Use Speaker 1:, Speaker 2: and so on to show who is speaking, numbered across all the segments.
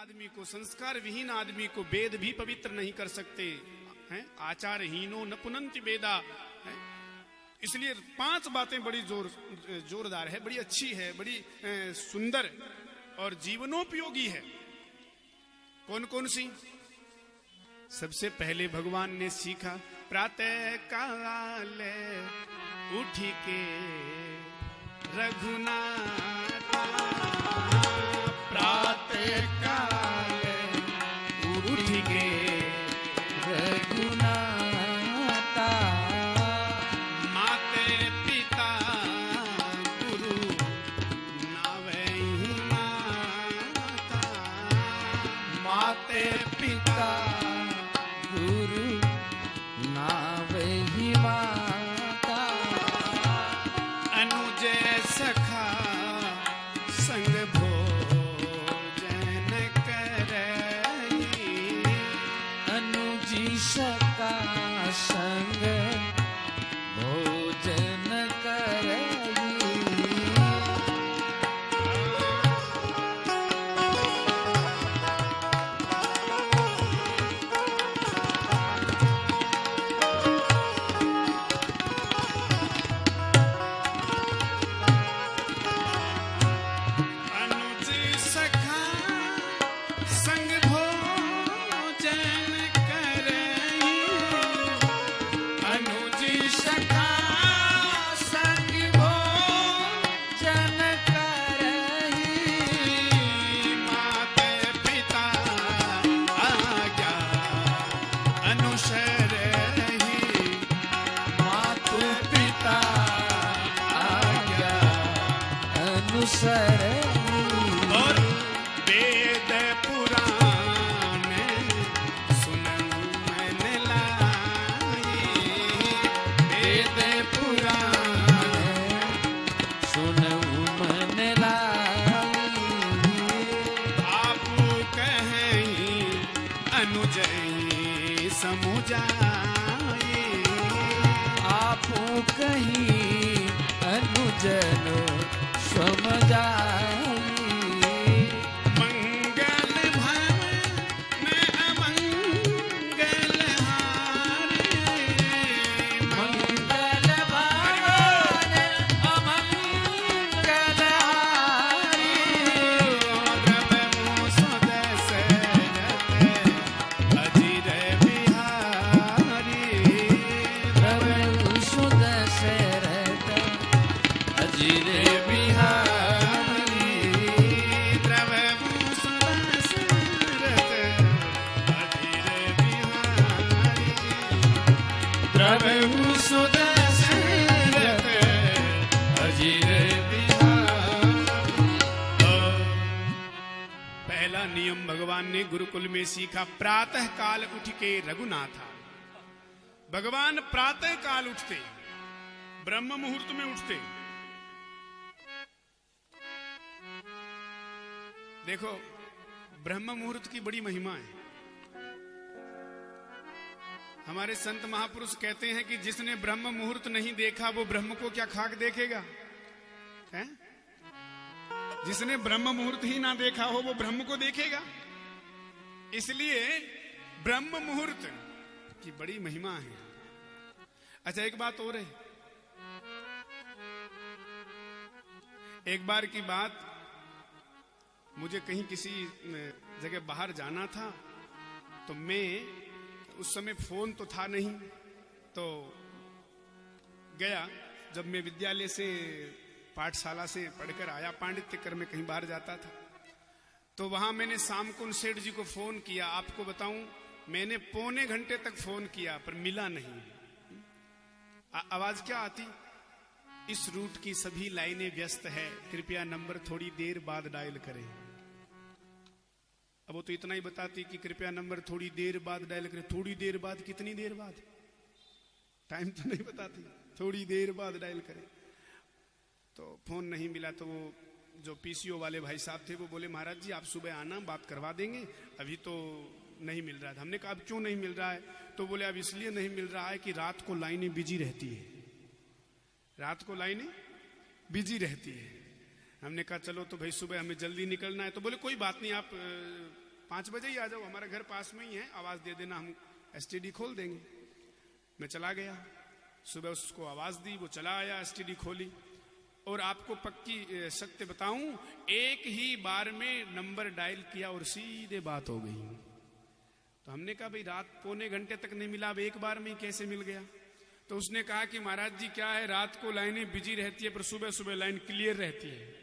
Speaker 1: आदमी को, संस्कार विहीन आदमी को वेद भी पवित्र नहीं कर सकते हैं। आचारहीनो न पुनंति वेदा है। इसलिए 5 बातें बड़ी जोरदार है, बड़ी अच्छी है, बड़ी सुंदर और जीवनोपयोगी है। कौन कौन सी? सबसे पहले भगवान ने सीखा प्रातः काल उठ के रघुनाथ, प्रातः काल उठ के
Speaker 2: रघुनाथ,
Speaker 1: माते पिता गुरु नावहि माता,
Speaker 2: माते पिता गुरु नावहि माता,
Speaker 1: अनुज सखा संग भोजन करई,
Speaker 2: अनुजी सका संग भोजन करई।
Speaker 1: अनुज सखा संग भोजन करई, अनुज सखा
Speaker 2: संग भोजन करई,
Speaker 1: माते पिता आज्ञा अनुसरहि,
Speaker 2: मातु पिता आज्ञा अनुसरई।
Speaker 1: और वेद पुराण सुननु मन लाई, वेद पुराण
Speaker 2: सुनऊ मन लाई,
Speaker 1: आपु कहीं अनुजई समुझाई,
Speaker 2: आपू कहीं अनुजन समझाई।
Speaker 1: मंगल भवन में अमंगल हारे,
Speaker 2: मंगल भवन अमंगल हारी,
Speaker 1: द्रवमु सदसरत अजिर बिहारी,
Speaker 2: प्रभु सुदशरथ अजिर बिहारी,
Speaker 1: द्रवमु सदसरत अजिर बिहारी,
Speaker 2: प्रभु सुदशरथ अजिर बिहारी।
Speaker 1: पहला नियम भगवान ने गुरुकुल में सीखा, प्रातः काल उठ के रघुनाथा। भगवान प्रातः काल उठते, ब्रह्म मुहूर्त में उठते। देखो, ब्रह्म मुहूर्त की बड़ी महिमा है। हमारे संत महापुरुष कहते हैं कि जिसने ब्रह्म मुहूर्त नहीं देखा वो ब्रह्म को क्या खाक देखेगा, हैं? जिसने ब्रह्म मुहूर्त ही ना देखा हो वो ब्रह्म को देखेगा। इसलिए ब्रह्म मुहूर्त की बड़ी महिमा है। अच्छा, एक बात और है। एक बार की बात, मुझे कहीं किसी जगह बाहर जाना था, तो मैं उस समय फोन तो था नहीं, तो गया। जब मैं विद्यालय से, पाठशाला से पढ़कर आया, पांडित्य कर में कहीं बाहर जाता था, तो वहां मैंने शाम को सेठ जी को फोन किया। आपको बताऊं, मैंने पौने घंटे तक फोन किया पर मिला नहीं। आवाज क्या आती? इस रूट की सभी लाइनें व्यस्त है, कृपया नंबर थोड़ी देर बाद डायल करें। अब वो तो इतना ही बताती कि कृपया नंबर थोड़ी देर बाद डायल करें। थोड़ी देर बाद कितनी देर बाद? टाइम तो नहीं बताती, थोड़ी देर बाद डायल करें। तो फोन नहीं मिला, तो वो जो पीसीओ वाले भाई साहब थे वो बोले, महाराज जी आप सुबह आना, बात करवा देंगे, अभी तो नहीं मिल रहा था। हमने कहा अब क्यों नहीं मिल रहा है? तो बोले अब इसलिए नहीं मिल रहा है कि रात को लाइनें बिजी रहती है, रात को लाइनें बिजी रहती है। हमने कहा चलो तो भाई सुबह हमें जल्दी निकलना है। तो बोले कोई बात नहीं, आप 5 बजे ही आ जाओ, हमारा घर पास में ही है, आवाज दे देना, हम एसटीडी खोल देंगे। मैं चला गया, सुबह उसको आवाज दी, वो चला आया, एसटीडी खोली, और आपको पक्की सत्य बताऊं, एक ही बार में नंबर डायल किया और सीधे बात हो गई। तो हमने कहा भाई रात पौने घंटे तक नहीं मिला, अब एक बार में कैसे मिल गया? तो उसने कहा कि महाराज जी क्या है, रात को लाइनें बिजी रहती है पर सुबह सुबह लाइन क्लियर रहती है।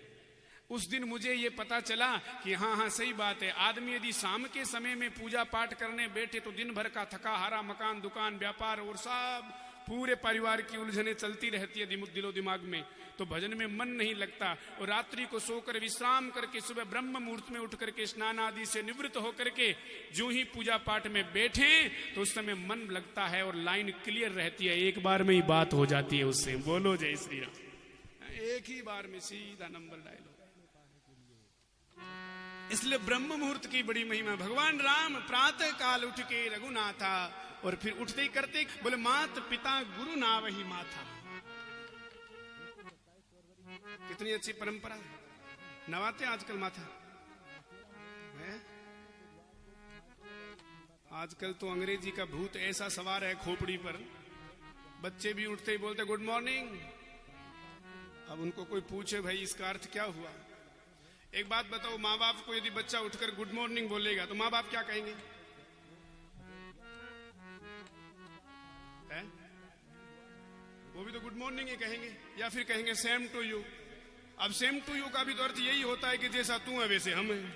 Speaker 1: उस दिन मुझे ये पता चला कि हाँ सही बात है, आदमी यदि शाम के समय में पूजा पाठ करने बैठे तो दिन भर का थका हारा मकान दुकान व्यापार और सब पूरे परिवार की उलझने चलती रहती है दिलो दिमाग में, तो भजन में मन नहीं लगता। और रात्रि को सोकर विश्राम करके सुबह ब्रह्म मुहूर्त में उठ करके स्नान आदि से निवृत्त होकर के जो ही पूजा पाठ में बैठे तो उस समय मन लगता है और लाइन क्लियर रहती है, एक बार में ही बात हो जाती है उससे। बोलो जय श्री राम। एक ही बार में सीधा नंबर डायल हो। इसलिए ब्रह्म मुहूर्त की बड़ी महिमा। भगवान राम प्रातः काल उठ के रघुनाथा, और फिर उठते ही करते बोले मात पिता गुरु नावहि माथा। कितनी अच्छी परंपरा है। नवाते आजकल माथा है? आजकल तो अंग्रेजी का भूत ऐसा सवार है खोपड़ी पर, बच्चे भी उठते ही बोलते गुड मॉर्निंग। अब उनको कोई पूछे भाई इसका अर्थ क्या हुआ? एक बात बताओ, माँ बाप को यदि बच्चा उठकर गुड मॉर्निंग बोलेगा तो माँ बाप क्या कहेंगे? है? वो भी तो गुड मॉर्निंग ही कहेंगे, या फिर कहेंगे सेम टू यू। अब सेम टू यू का भी तो अर्थ यही होता है कि जैसा तू है वैसे हम हैं,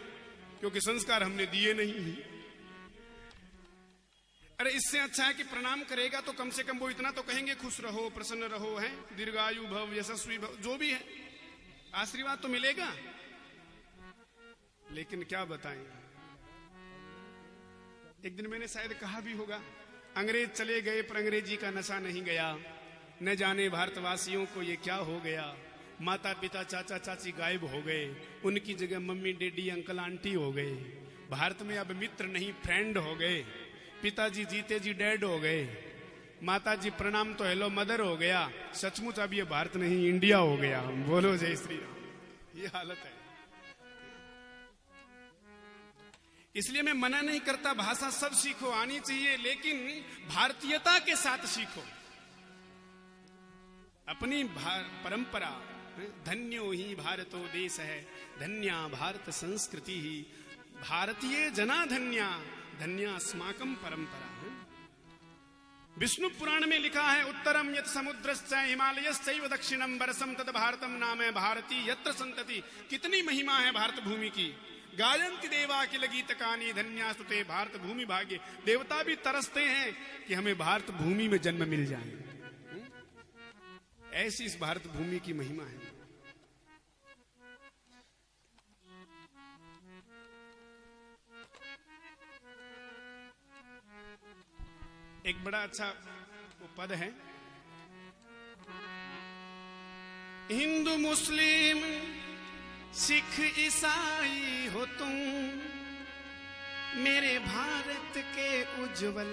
Speaker 1: क्योंकि संस्कार हमने दिए नहीं। अरे इससे अच्छा है कि प्रणाम करेगा तो कम से कम वो इतना तो कहेंगे खुश रहो प्रसन्न रहो, है दीर्घायु भव यशस्वी भव, जो भी है आशीर्वाद तो मिलेगा। लेकिन क्या बताएं, एक दिन मैंने शायद कहा भी होगा, अंग्रेज चले गए पर अंग्रेजी का नशा नहीं गया। न जाने भारतवासियों को ये क्या हो गया, माता पिता चाचा चाची गायब हो गए, उनकी जगह मम्मी डैडी अंकल आंटी हो गए। भारत में अब मित्र नहीं फ्रेंड हो गए, पिताजी जीते जी डैड हो गए, माता जी प्रणाम तो हेलो मदर हो गया। सचमुच अब ये भारत नहीं इंडिया हो गया। बोलो जय श्री राम। ये हालत है। इसलिए मैं मना नहीं करता, भाषा सब सीखो, आनी चाहिए, लेकिन भारतीयता के साथ सीखो। अपनी परंपरा, धन्यो ही भारतो देश है, धन्या भारत संस्कृति ही, भारतीय जना धन्या, धन्या अस्माकं परंपरा। विष्णु पुराण में लिखा है, उत्तरम यत् समुद्रश्च हिमालयश्चैव दक्षिणम वर्षम तद भारतम नाम है भारती यत्र संतति। कितनी महिमा है भारत भूमि की। गायन्ति देवा किल गीतकानि धन्यास्तुते भारत भूमि भाग्य। देवता भी तरसते हैं कि हमें भारत भूमि में जन्म मिल जाए। ऐसी इस भारत भूमि की महिमा है। एक बड़ा अच्छा वो पद है, हिंदू मुस्लिम सिख ईसाई हो तुम, मेरे भारत के उज्जवल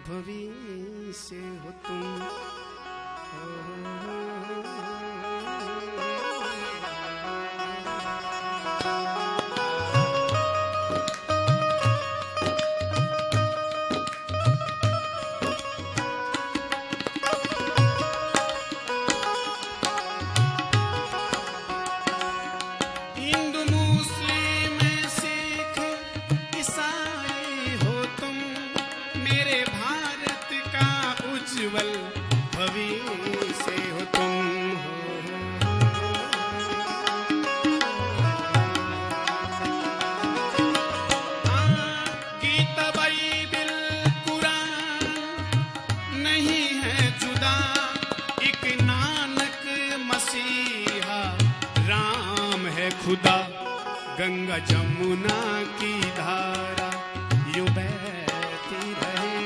Speaker 1: भविष्य हो तुम। खुदा गंगा जमुना की धारा यूं बहती रहे,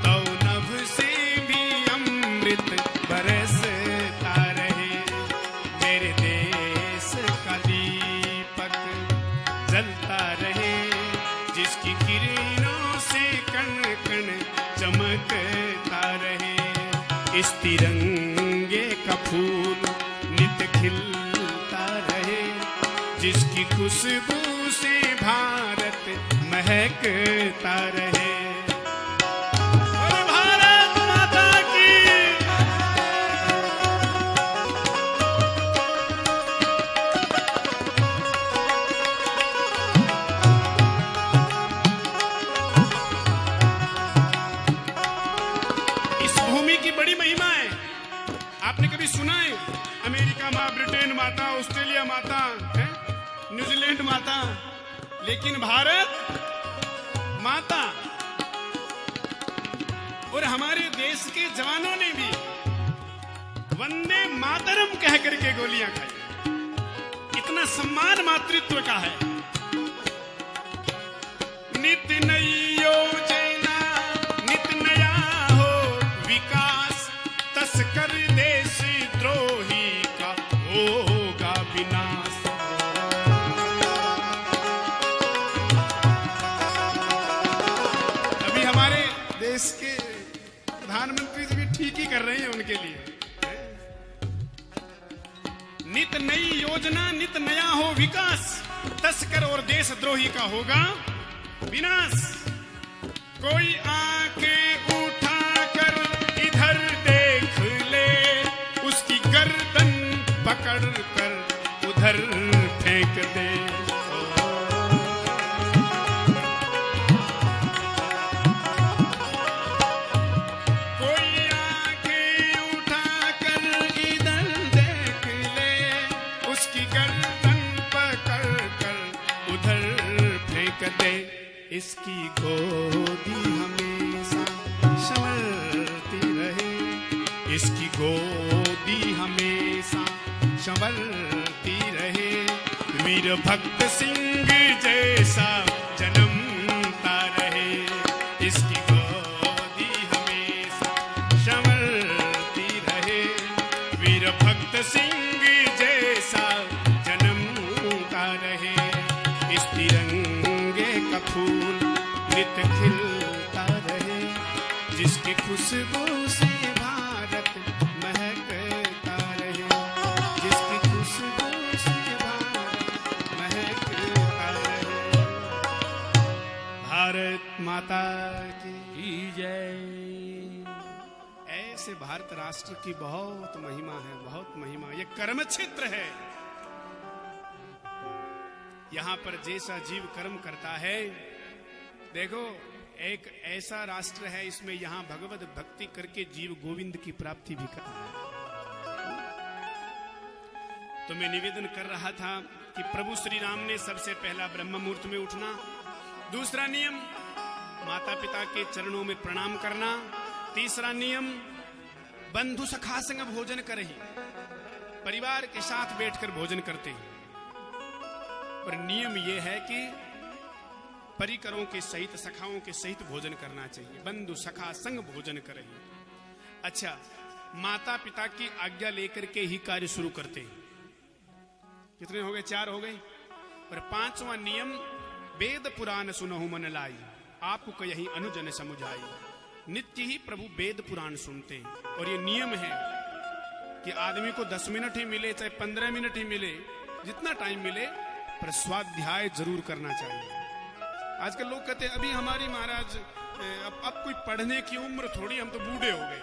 Speaker 1: तो नभ से भी अमृत बरसता रहे। मेरे देश का दीपक जलता रहे, जिसकी किरणों से कण कण चमकता रहे। इस तिरंगे का फूल नित खिलता रहे, जिसकी खुशबू से भारत महकता रहे। बोले भारत माता की। इस भूमि की बड़ी महिमा है। आपने कभी सुना है अमेरिका माँ, ब्रिटेन माता, ऑस्ट्रेलिया माता है, न्यूजीलैंड माता, लेकिन भारत माता। और हमारे देश के जवानों ने भी वंदे मातरम कह करके गोलियां खाई। इतना सम्मान मातृत्व का है। नित नई योजना, नित नया हो विकास, तस्कर देश द्रोही का होगा विनाश। अभी हमारे देश के प्रधानमंत्री जी भी ठीक ही कर रहे हैं उनके लिए। नित नई योजना, नित नया हो विकास, तस्कर और देशद्रोही का होगा विनाश। कोई आंखें उठाकर इधर देख ले, उसकी गर्दन पकड़ कर उधर फेंक दे। कोई आंखें उठाकर इधर देख ले, उसकी गर्दन पकड़ कर उधर फेंक दे। इसकी गोदी हमेशा संवरती रहे, इसकी गोदी हमेशा संवरती रहे। वीर भक्त सिंह जैसा जन्मता रहे, इसकी गोदी हमेशा संवरती रहे। वीर भक्त सिंह जैसा जन्मता रहे। इस तिरंगे का फूल नित खिलता रहे, जिसकी खुशबू से भारत महकता रहे, जिसकी खुशबू से भारत महकता रहे। भारत माता की जय। ऐसे भारत राष्ट्र की बहुत महिमा है, बहुत महिमा। ये कर्म क्षेत्र है। यहां पर जैसा जीव कर्म करता है, देखो एक ऐसा राष्ट्र है, इसमें यहां भगवत भक्ति करके जीव गोविंद की प्राप्ति भी करता है। तो मैं निवेदन कर रहा था कि प्रभु श्री राम ने सबसे पहला ब्रह्म मुहूर्त में उठना, दूसरा नियम माता पिता के चरणों में प्रणाम करना, तीसरा नियम बंधु सखा संग भोजन करही, परिवार के साथ बैठकर भोजन करते हैं। पर नियम यह है कि परिकरों के सहित, सखाओं के सहित भोजन करना चाहिए। बंधु सखा संग भोजन करें। अच्छा, माता पिता की आज्ञा लेकर के ही कार्य शुरू करते हैं। कितने हो गए? 4 हो गए। और 5वां नियम, वेद पुराण सुनहु मन लाई, आपको कहीं अनुजन समुझाई। नित्य ही प्रभु वेद पुराण सुनते हैं। और ये नियम है कि आदमी को 10 मिनट ही मिले, चाहे 15 मिनट ही मिले, जितना टाइम मिले, पर स्वाध्याय जरूर करना चाहिए। आजकल लोग कहते हैं अभी हमारी महाराज अब कोई पढ़ने की उम्र थोड़ी, हम तो बूढ़े हो गए।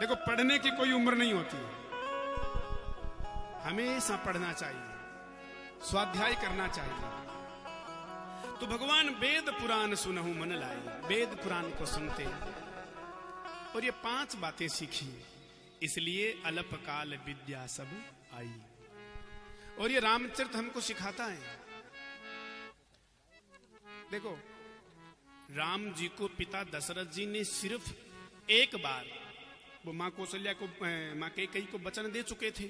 Speaker 1: देखो, पढ़ने की कोई उम्र नहीं होती है। हमेशा पढ़ना चाहिए, स्वाध्याय करना चाहिए। तो भगवान वेद पुराण सुनहु मन लाई, वेद पुराण को सुनते हैं और ये 5 बातें सीखी, इसलिए अल्पकाल विद्या सब आई। और ये रामचरित हमको सिखाता है। देखो, राम जी को पिता दशरथ जी ने सिर्फ एक बार वो मां कौशल्या को, मां कैकेयी को वचन दे चुके थे।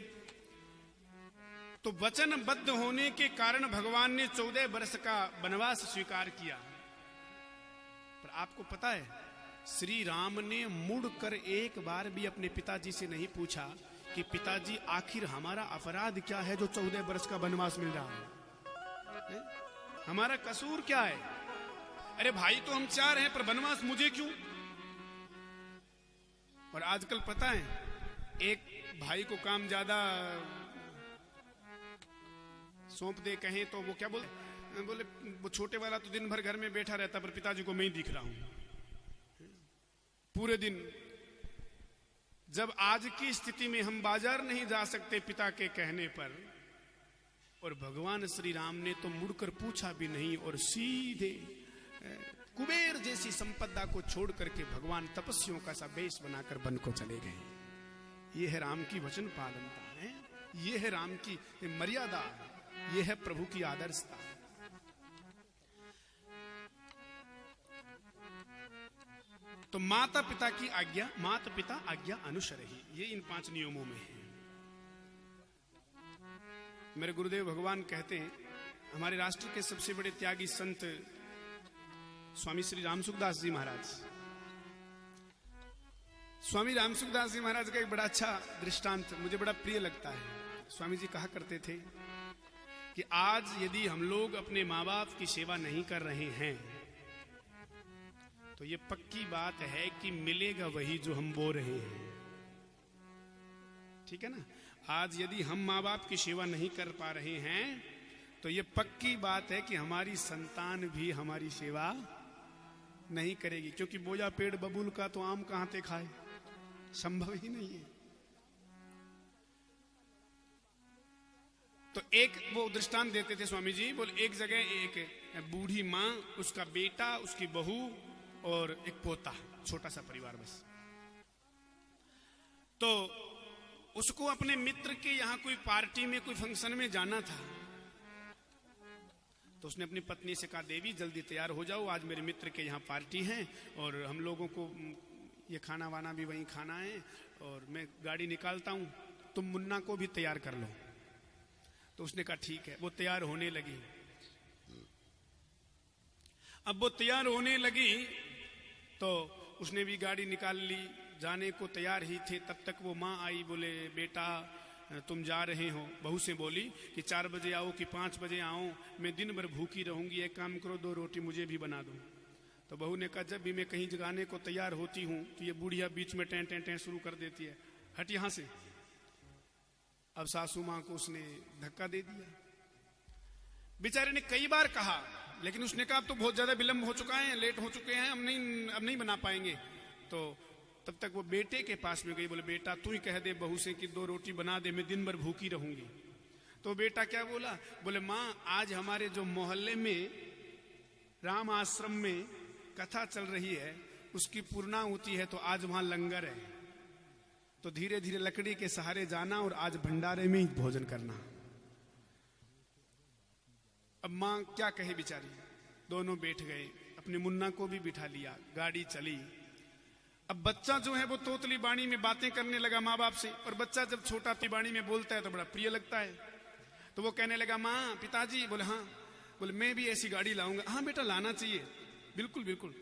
Speaker 1: तो वचनबद्ध होने के कारण भगवान ने 14 वर्ष का वनवास स्वीकार किया। पर आपको पता है, श्री राम ने मुड़कर एक बार भी अपने पिताजी से नहीं पूछा कि पिताजी आखिर हमारा अपराध क्या है जो 14 वर्ष का वनवास मिल रहा है? हमारा कसूर क्या है? अरे भाई तो हम 4 हैं, पर वनवास मुझे क्यों? और आजकल पता है, एक भाई को काम ज्यादा सौंप दे कहें तो वो क्या बोलते, बोले वो छोटे वाला तो दिन भर घर में बैठा रहता, पर पिताजी को मैं ही दिख रहा हूं पूरे दिन। जब आज की स्थिति में हम बाजार नहीं जा सकते पिता के कहने पर, और भगवान श्री राम ने तो मुड़कर पूछा भी नहीं और सीधे कुबेर जैसी संपदा को छोड़ करके भगवान तपस्वियों का सा वेश बनाकर वन को चले गए। ये है राम की वचन पालनता है, ये है राम की मर्यादा, ये है प्रभु की आदर्शता। तो माता पिता की आज्ञा, माता पिता आज्ञा अनुसरहि, ये इन 5 नियमों में है। मेरे गुरुदेव भगवान कहते हैं, हमारे राष्ट्र के सबसे बड़े त्यागी संत स्वामी श्री रामसुखदास जी महाराज, स्वामी रामसुखदास जी महाराज का एक बड़ा अच्छा दृष्टांत मुझे बड़ा प्रिय लगता है। स्वामी जी कहा करते थे कि आज यदि हम लोग अपने माँ बाप की सेवा नहीं कर रहे हैं तो ये पक्की बात है कि मिलेगा वही जो हम बो रहे हैं। ठीक है ना? आज यदि हम माँ बाप की सेवा नहीं कर पा रहे हैं तो ये पक्की बात है कि हमारी संतान भी हमारी सेवा नहीं करेगी, क्योंकि बोया पेड़ बबूल का तो आम कहां ते खाए, संभव ही नहीं है। तो एक वो दृष्टांत देते थे स्वामी जी, बोले एक जगह एक बूढ़ी माँ, उसका बेटा, उसकी बहू और एक पोता, छोटा सा परिवार बस। तो उसको अपने मित्र के यहाँ कोई पार्टी में, कोई फंक्शन में जाना था। तो उसने अपनी पत्नी से कहा, देवी जल्दी तैयार हो जाओ, आज मेरे मित्र के यहाँ पार्टी है और हम लोगों को ये खाना वाना भी वहीं खाना है, और मैं गाड़ी निकालता हूं, तुम मुन्ना को भी तैयार कर लो। तो उसने कहा ठीक है। वो तैयार होने लगी। अब वो तैयार होने लगी तो उसने भी गाड़ी निकाल ली, जाने को तैयार ही थे। तब तक वो माँ आई, बोले बेटा तुम जा रहे हो। बहू से बोली कि 4 बजे आओ कि 5 बजे आओ, मैं दिन भर भूखी रहूंगी, एक काम करो 2 रोटी मुझे भी बना दो। तो बहू ने कहा, जब भी मैं कहीं जगाने को तैयार होती हूँ तो ये बुढ़िया बीच में टें टें टें शुरू कर देती है, हट यहां से। अब सासू माँ को उसने धक्का दे दिया। बेचारे ने कई बार कहा, लेकिन उसने कहा अब तो बहुत ज्यादा विलंब हो चुका है, लेट हो चुके हैं, अब नहीं बना पाएंगे। तो तब तक वो बेटे के पास में गई, बोले बेटा तू ही कह दे बहू से कि 2 रोटी बना दे, मैं दिन भर भूखी रहूंगी। तो बेटा क्या बोला, बोले माँ आज हमारे जो मोहल्ले में राम आश्रम में कथा चल रही है उसकी पूर्णाहुति है, तो आज वहां लंगर है, तो धीरे धीरे लकड़ी के सहारे जाना और आज भंडारे में ही भोजन करना। अब माँ क्या कहे बेचारी। दोनों बैठ गए, अपने मुन्ना को भी बिठा लिया, गाड़ी चली। अब बच्चा जो है वो तोतली बाणी में बातें करने लगा माँ बाप से, और बच्चा जब छोटा बाणी में बोलता है तो बड़ा प्रिय लगता है। तो वो कहने लगा माँ, पिताजी। बोले हाँ। बोले मैं भी ऐसी गाड़ी लाऊंगा। हाँ बेटा लाना चाहिए, बिल्कुल बिल्कुल।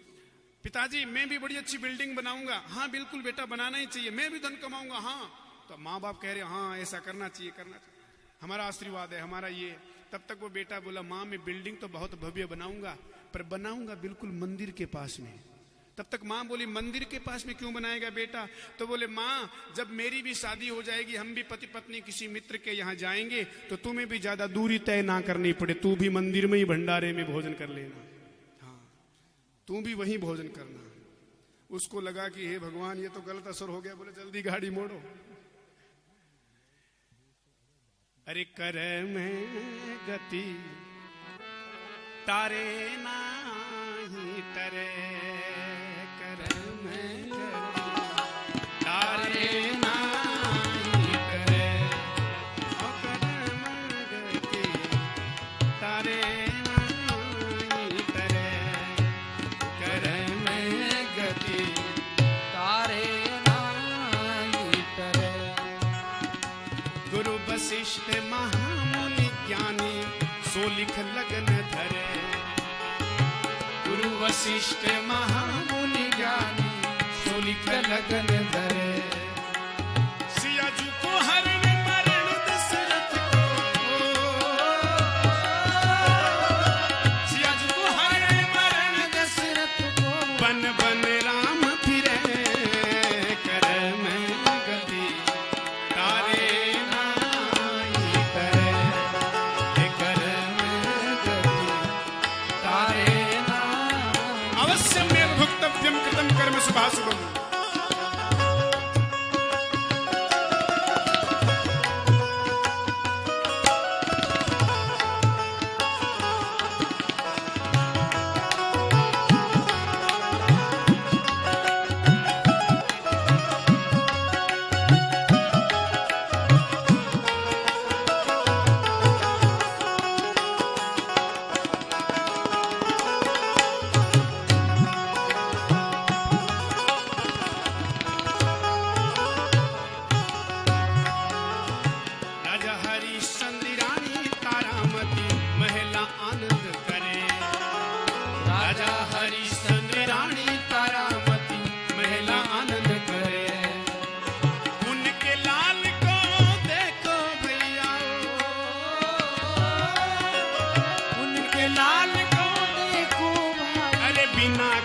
Speaker 1: पिताजी मैं भी बड़ी अच्छी बिल्डिंग बनाऊंगा। हाँ बिल्कुल बेटा बनाना ही चाहिए, मैं भी धन कमाऊंगा। हाँ। तो माँ बाप कह रहे हाँ ऐसा करना चाहिए, करना चाहिए, हमारा आशीर्वाद है, हमारा ये। तब तक वो बेटा बोला माँ मैं बिल्डिंग तो बहुत भव्य बनाऊंगा, पर बनाऊंगा बिल्कुल मंदिर के पास में। तब तक माँ बोली मंदिर के पास में क्यों बनाएगा बेटा? तो बोले माँ जब मेरी भी शादी हो जाएगी, हम भी पति पत्नी किसी मित्र के यहाँ जाएंगे, तो तुम्हें भी ज्यादा दूरी तय ना करनी पड़े, तू भी मंदिर में ही भंडारे में भोजन कर लेना। हाँ तू भी वहीं भोजन करना। उसको लगा कि हे भगवान ये तो गलत असर हो गया। बोले जल्दी गाड़ी मोड़ो। अरे कर में गति तारे नाही तरे, कर में गति तारे नाही तरे, कर में गति तारे नाही तरे, कर में गति
Speaker 2: तारे नाही तरे।
Speaker 1: गुरु वशिष्ठ महामुनि ज्ञानी सो लिख लगन धरे। गुरु वशिष्ठ महामुनि ज्ञानी सो लिख लगन धरे। सियाजू को हरण मरण दशरथ को, सियाजू को हरण मरण दशरथ को, बन बन राम फिरे, कर में गति तारे नाही तरे, कर में गति सत्यम कृतम कर्म शुभाशुभम।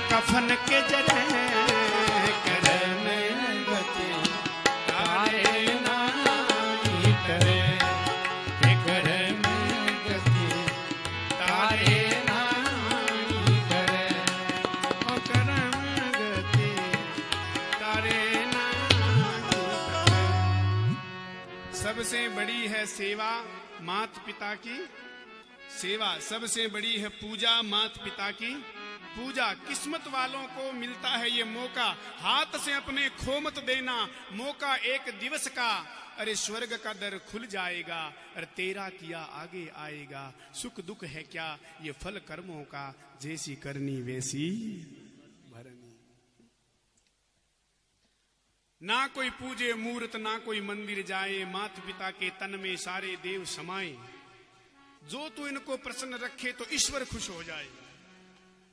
Speaker 1: कफन के जरे करे में गति तारे नाई करे, करे में गति तारे नाई करे, करे में गति तारे नाई करे। सबसे बड़ी है सेवा माता पिता की सेवा, सबसे बड़ी है पूजा माता पिता की पूजा। किस्मत वालों को मिलता है ये मौका, हाथ से अपने खो मत देना, मौका एक दिवस का, अरे स्वर्ग का दर खुल जाएगा, अरे तेरा किया आगे आएगा। सुख दुख है क्या ये फल कर्मों का, जैसी करनी वैसी भरनी। ना कोई पूजे मूर्त ना कोई मंदिर जाए, माता पिता के तन में सारे देव समाए। जो तू इनको प्रसन्न रखे तो ईश्वर खुश हो जाए,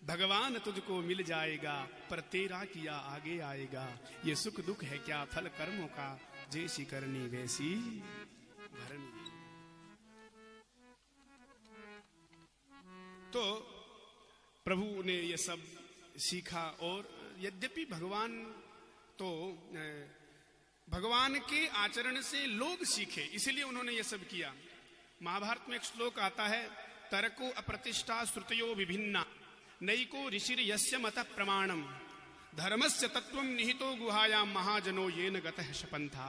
Speaker 1: भगवान तुझको मिल जाएगा, पर तेरा किया आगे आएगा। ये सुख दुख है क्या फल कर्मों का, जैसी करनी वैसी भरनी। तो प्रभु ने ये सब सीखा, और यद्यपि भगवान तो भगवान के आचरण से लोग सीखे, इसलिए उन्होंने ये सब किया। महाभारत में एक श्लोक आता है, तरको अप्रतिष्ठा श्रुतयो विभिन्ना नैको ऋषिर यस्य मत प्रमाणम धर्मस्य तत्वम निहितो गुहायाम महाजनो येन गतः शपंथा।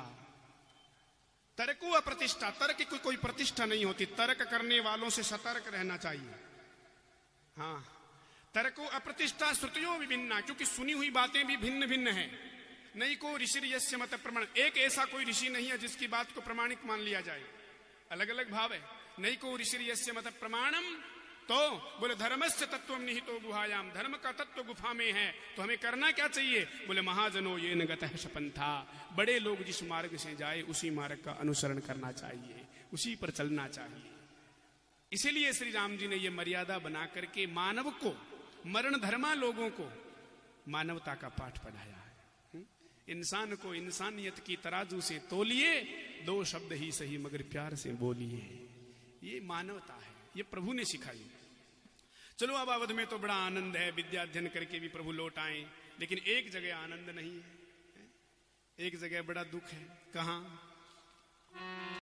Speaker 1: तर्को अप्रतिष्ठा, तर्क की कोई प्रतिष्ठा नहीं होती, तर्क करने वालों से सतर्क रहना चाहिए। हाँ, तर्को अप्रतिष्ठा श्रुतियो विभिन्ना, क्योंकि सुनी हुई बातें भी भिन्न भिन्न हैं। नैको ऋषिर यस्य मत प्रमाण, एक ऐसा कोई ऋषि नहीं है जिसकी बात को प्रमाणिक मान लिया जाए, अलग अलग भाव है। नैको ऋषिर यस्य मत प्रमाणम, तो बोले धर्मस्य तत्वम निहितो गुहायाम, धर्म का तत्व गुफा में है, तो हमें करना क्या चाहिए? बोले महाजनो येन गतः शपंथा, बड़े लोग जिस मार्ग से जाए उसी मार्ग का अनुसरण करना चाहिए, उसी पर चलना चाहिए। इसीलिए श्री राम जी ने ये मर्यादा बना करके मानव को, मरण धर्मा लोगों को मानवता का पाठ पढ़ाया है। इंसान को इंसानियत की तराजू से तोलिए, दो शब्द ही सही मगर प्यार से बोलिए, ये मानवता है, ये प्रभु ने सिखाई। चलो अब अवध में तो बड़ा आनंद है, विद्या अध्ययन करके भी प्रभु लौट आए, लेकिन एक जगह आनंद नहीं है, एक जगह बड़ा दुख है। कहां?